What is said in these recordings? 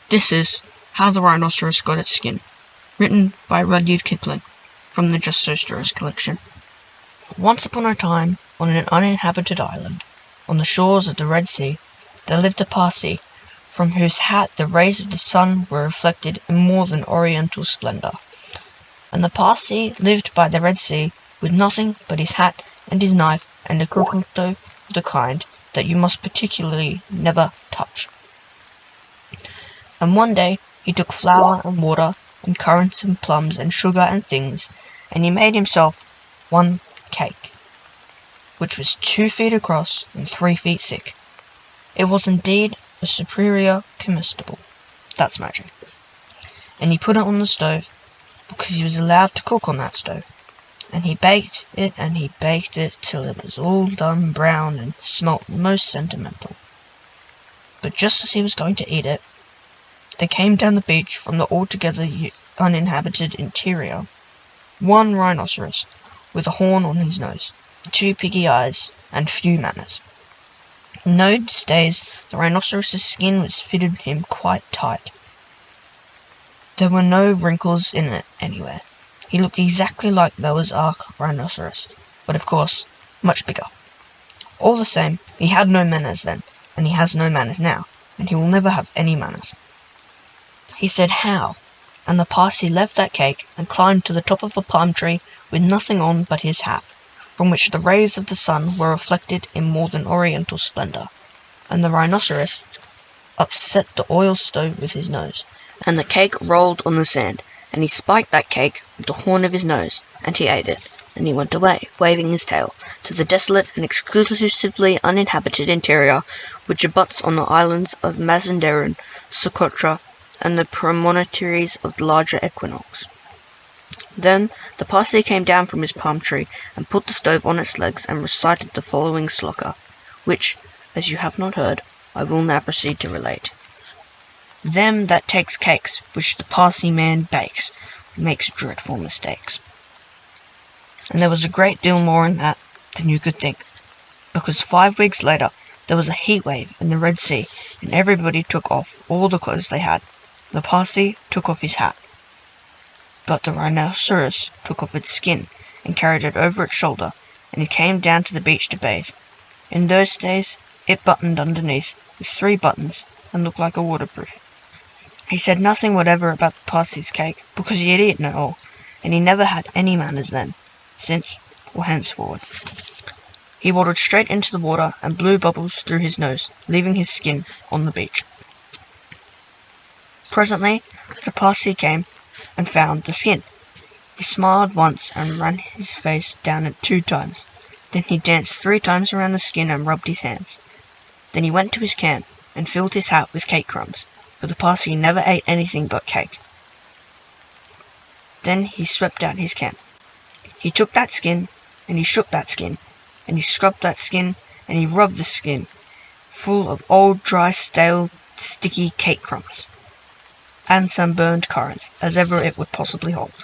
This is How the Rhinoceros Got Its Skin, written by Rudyard Kipling, from the Just So Stories collection. Once upon a time, on an uninhabited island, on the shores of the Red Sea, there lived a Parsi, from whose hat the rays of the sun were reflected in more than oriental splendor. And the Parsi lived by the Red Sea with nothing but his hat and his knife and a cooking stove of the kind that you must particularly never touch. And one day he took flour and water and currants and plums and sugar and things, and he made himself one cake, which was 2 feet across and 3 feet thick. It was indeed a superior comestible. That's magic. And he put it on the stove, because he was allowed to cook on that stove. And he baked it till it was all done brown and smelt most sentimental. But just as he was going to eat it, there came down the beach from the altogether uninhabited interior one rhinoceros with a horn on his nose, 2 piggy eyes, and few manners. In those days the rhinoceros's skin was fitted him quite tight. There were no wrinkles in it anywhere. He looked exactly like Noah's Ark rhinoceros, but of course much bigger. All the same, he had no manners then, and he has no manners now, and he will never have any manners. He said, "How?" And the Parsi left that cake and climbed to the top of a palm tree with nothing on but his hat, from which the rays of the sun were reflected in more than oriental splendor. And the rhinoceros upset the oil stove with his nose, and the cake rolled on the sand, and he spiked that cake with the horn of his nose, and he ate it, and he went away, waving his tail, to the desolate and exclusively uninhabited interior which abuts on the islands of Mazanderan, Socotra, and the promontories of the larger equinox. Then the Parsi came down from his palm tree and put the stove on its legs and recited the following sloka, which, as you have not heard, I will now proceed to relate. Them that takes cakes which the Parsi man bakes makes dreadful mistakes. And there was a great deal more in that than you could think, because 5 weeks later there was a heat wave in the Red Sea, and everybody took off all the clothes they had. The Parsi took off his hat, but the rhinoceros took off its skin and carried it over its shoulder, and it came down to the beach to bathe. In those days it buttoned underneath with 3 buttons and looked like a waterproof. He said nothing whatever about the Parsi's cake, because he had eaten it all, and he never had any manners then, since or henceforward. He waddled straight into the water and blew bubbles through his nose, leaving his skin on the beach. Presently the Parsi came and found the skin. He smiled once and ran his face down it 2 times. Then he danced 3 times around the skin and rubbed his hands. Then he went to his camp and filled his hat with cake crumbs, for the Parsi never ate anything but cake. Then he swept out his camp. He took that skin, and he shook that skin, and he scrubbed that skin, and he rubbed the skin full of old, dry, stale, sticky cake crumbs, and some burned currants, as ever it would possibly hold.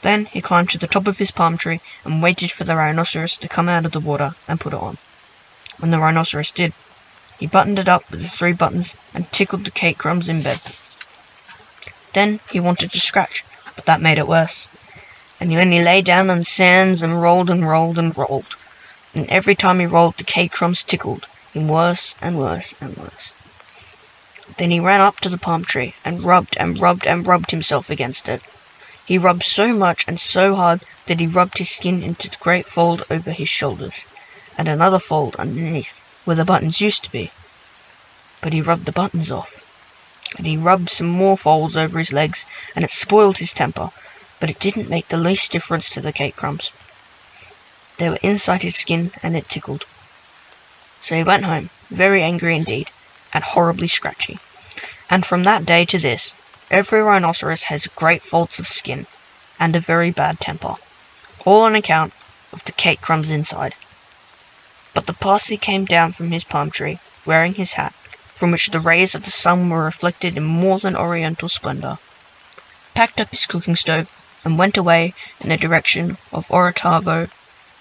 Then he climbed to the top of his palm tree and waited for the rhinoceros to come out of the water and put it on. When the rhinoceros did, he buttoned it up with the 3 buttons and tickled the cake crumbs in bed. Then he wanted to scratch, but that made it worse. And when he lay down on the sands and rolled and rolled and rolled, and every time he rolled the cake crumbs tickled him worse and worse and worse. Then he ran up to the palm tree and rubbed and rubbed and rubbed himself against it. He rubbed so much and so hard that he rubbed his skin into the great fold over his shoulders, and another fold underneath, where the buttons used to be. But he rubbed the buttons off, and he rubbed some more folds over his legs, and it spoiled his temper, but it didn't make the least difference to the cake crumbs. They were inside his skin, and it tickled. So he went home, very angry indeed, and horribly scratchy. And from that day to this, every rhinoceros has great faults of skin, and a very bad temper, all on account of the cake crumbs inside. But the Parsi came down from his palm tree, wearing his hat, from which the rays of the sun were reflected in more than oriental splendor, packed up his cooking stove, and went away in the direction of Orotavo,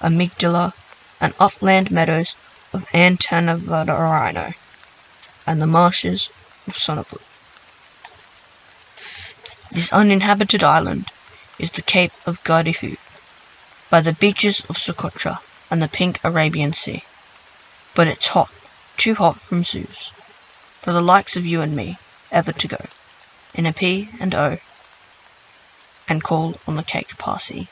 Amygdala, and upland meadows of Antananarivo, and the marshes of Sonaput. This uninhabited island is the Cape of Gardifu, by the beaches of Socotra and the pink Arabian Sea. But it's hot, too hot from zoos, for the likes of you and me ever to go, in a P and O, and call on the cake Parsi.